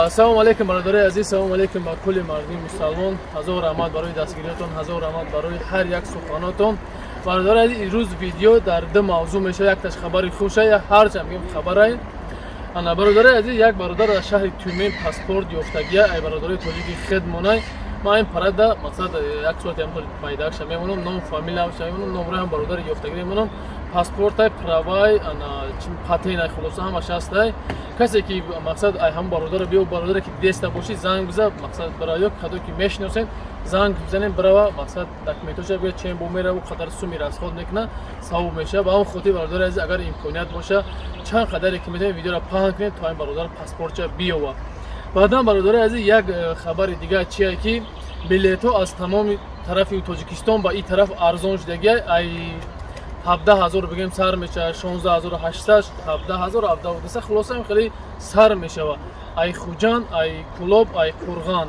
Ассалому алейкум бародари азиз, салому алейкум ба кулли мардуми мусалмон. Ҳазор раҳмат барои дастгириятон, ҳазор раҳмат барои ҳар як суханотон. Бародари азиз, имрӯз видео дар ду мавзӯъ мешавад. Якташ хабари хуша, ҳарчанд мегӯем хабарай. Ана бародари азиз, як бародар дар шаҳри Тюмень паспорт ёфтагия, ай бародари тоҷики хедмонай. Ман ин парада мақсад як сурати ҳамтор пайдакша мемонам, ном фамилияша мемонам, номраи ҳам бародари ёфтагӣ мемонам. Паспортай, правай, ана патенай хулоса ҳамаш ҳастай. Касе ки мақсад ай ҳам бародар биё бародаре ки деста боши занг биза, мақсад бароё кадо ки мешиносен занг бизанем барава, мақсад документоша биё чен бо мераву қадар суми расход мекуна савоб меша. Ба ҳамон хотир бародари азиз, агар имконият боша чанд қадаре ки метавонед видеоро паҳн кунед то ин бародар паспортча биёва. Баъдан бародари азиз, як хабари дига чие ки билетҳо аз тамоми тарафи Тоҷикистон ба ин тараф арзон шудагия, ай 17,000 бигем сар мешава, 16,800, 17,000, 17,200 хулоса ин хеле сар мешава. Ай Хуҷанд, ай Кӯлоб, ай Қурған,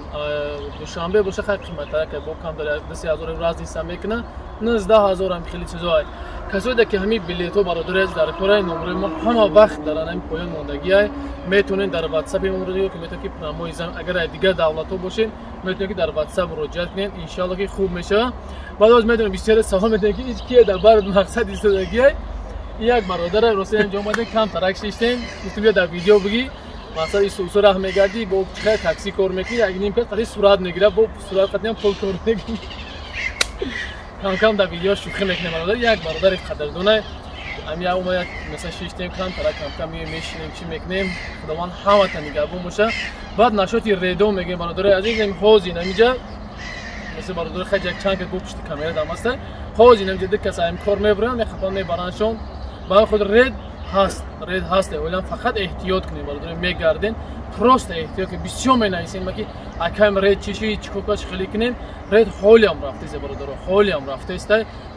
Душанбе боша хеле қиматтар, ки бо кам дор 2,000 евро разница мекуна, 19,000 ам хеле чизо ай. Касоида ки ҳамин билетҳо бародари азиз дар кораи номраи мо ҳама вақт дар ин поён мондагӣ ай. Метавонед дар WhatsApp муроҷиат ки метавонед ки прамои зам агар ай дигар давлатҳо бошед, метавонед ки дар WhatsApp муроҷиат кунед, иншоалло ки хуб мешава. Баъд аз метавонед бисёре савол метавонед ки ич кие дар бар мақсад истодагӣ ай. Як бародар росте анҷом омадем, кам тарак шиштем, гуфтем бия дар видео бигӣ. Мақсад ин сурат мегардӣ, бо хеле такси кор мекунӣ, як ним кас қади сурат мегирад, бо сурат қатнем пул кор мекунӣ. Кам дар видео шӯхӣ мекунем бародар. Як бародари қадрдонай амя омад مثلا شیشتیم کم کم میشینیم چی میکنیم خداوند همتون نگهبان باشه. بعد نشاطی ریدو میگیم برادر عزیز حوزی نمیجا مثل برادر خیلی چند که گوشت کامera دام است حوزی نمیجا دیگه کسایم کار میبرن میخوان میبرنشون با خود رید هست ولی فقط احتیاط کنیم برادر میگردین پروست احتیاط که بسیار مینایسین ما که اکم رید چیشی چکوکاش خالی کنیم رید حالی هم رفته است برادر حالی هم رفته است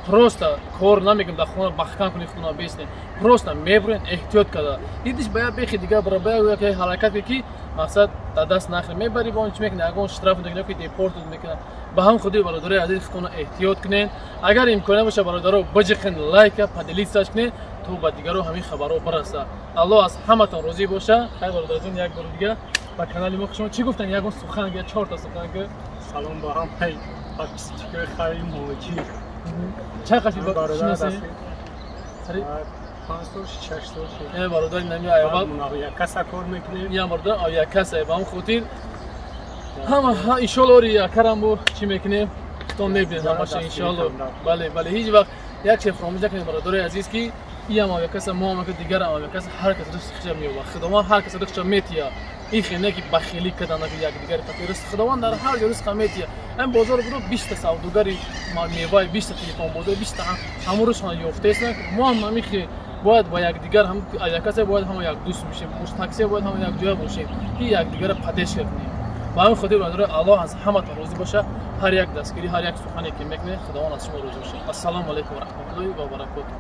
просто кор намегем да хона бахкан куни хона бесне просто мебрен эҳтиёт када дидиш бая бехи дига барабая ки ҳаракате ки мақсад да даст нахре мебари бон чӣ мекуна агон штраф дагна ки депорт мекуна ба ҳам худи бародари азиз хона эҳтиёт кунен агар имконият боша бародаро баҷиқин лайка падилитсаш кунен то ба дигаро ҳамин хабарҳо бараса. аллоҳ аз ҳаматон розӣ боша. хай бародарҷон як бори дига ба канали мо хушома чӣ гуфтан ягон сухан ё 4 та сухан ки салом ба ҳамаи подписчикои хайри моҷи. چند قصی شناسی؟ سری 5-6 یه برادر نمی آیوال یک کسا کار میکنیم یه برادر آیا یک کسا با هم خاطر همه انشالله یا کارم بو چی میکنیم تو میبینید همش انشالله. بله هیچ وقت یک چیز فراموش نکنید برادر عزیز کی یه ما یک کس ما که دیگر ما یک کس هر کس رزقش میوه خداوند هر کس رزقش میتیه این خیلی که بخیلی کردن که یک دیگر فقیر است خداوند در هر جای رزق میتیه. این بازار برو 20 تا سوداگری میوه 20 تا تلفن بازار 20 تا همورشان یافته است. ما هم میخی باید با یک دیگر هم یک کس باید هم یک دوست بشیم مش تاکسی باید هم یک جای باشیم که یک دیگر پادش کنیم. با همین خدا برادر الله از همه تا راضی باشه. هر یک دستگیری هر یک سخنی که میکنه خداوند از شما راضی باشه. السلام علیکم و رحمت الله و برکاته.